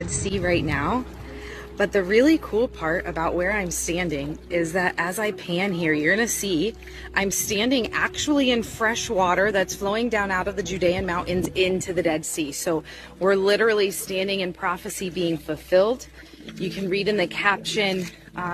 Dead Sea right now. But the really cool part about where I'm standing is that as I pan here, you're gonna see I'm standing actually in fresh water that's flowing down out of the Judean mountains into the Dead Sea. So we're literally standing in prophecy being fulfilled. You can read in the caption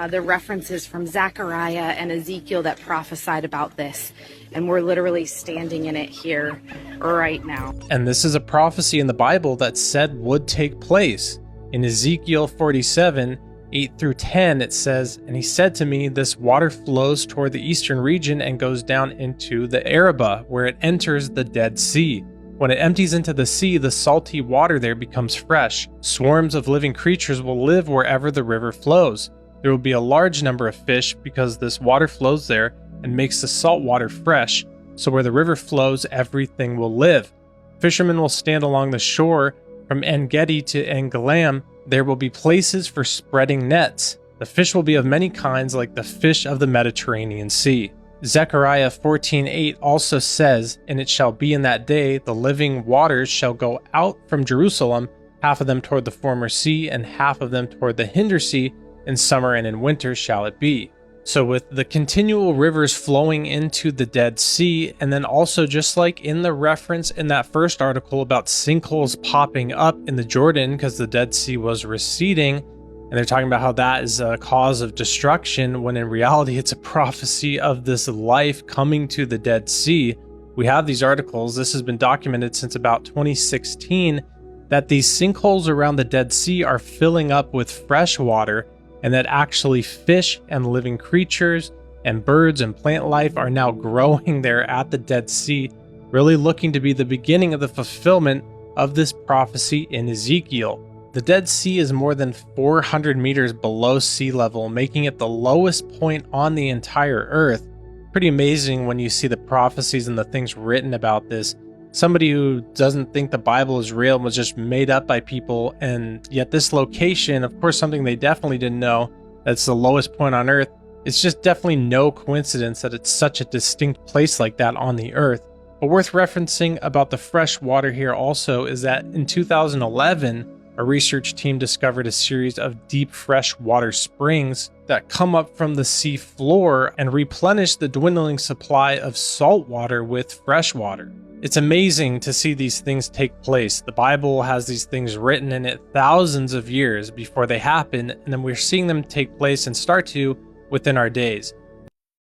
the references from Zechariah and Ezekiel that prophesied about this. And we're literally standing in it here right now. And this is a prophecy in the Bible that said would take place. In Ezekiel 47, 8 through 10, it says, "And he said to me, this water flows toward the eastern region and goes down into the Arabah, where it enters the Dead Sea. When it empties into the sea, the salty water there becomes fresh. Swarms of living creatures will live wherever the river flows. There will be a large number of fish because this water flows there and makes the salt water fresh. So where the river flows, everything will live. Fishermen will stand along the shore. From En-Gedi to En-Galam, there will be places for spreading nets. The fish will be of many kinds, like the fish of the Mediterranean Sea." Zechariah 14:8 also says, "And it shall be in that day, the living waters shall go out from Jerusalem, half of them toward the former sea, and half of them toward the hinder sea. In summer and in winter shall it be." So with the continual rivers flowing into the Dead Sea, and then also just like in the reference in that first article about sinkholes popping up in the Jordan because the Dead Sea was receding, and they're talking about how that is a cause of destruction, when in reality it's a prophecy of this life coming to the Dead Sea. We have these articles, this has been documented since about 2016, that these sinkholes around the Dead Sea are filling up with fresh water, and that actually fish and living creatures and birds and plant life are now growing there at the Dead Sea, really looking to be the beginning of the fulfillment of this prophecy in Ezekiel. The Dead Sea is more than 400 meters below sea level, making it the lowest point on the entire earth. Pretty amazing when you see the prophecies and the things written about this. Somebody who doesn't think the Bible is real was just made up by people, and yet this location, of course something they definitely didn't know, that's the lowest point on Earth. It's just definitely no coincidence that it's such a distinct place like that on the Earth. But worth referencing about the fresh water here also is that in 2011, a research team discovered a series of deep freshwater springs that come up from the sea floor and replenish the dwindling supply of salt water with fresh water. It's amazing to see these things take place. The Bible has these things written in it thousands of years before they happen, and then we're seeing them take place and start to within our days.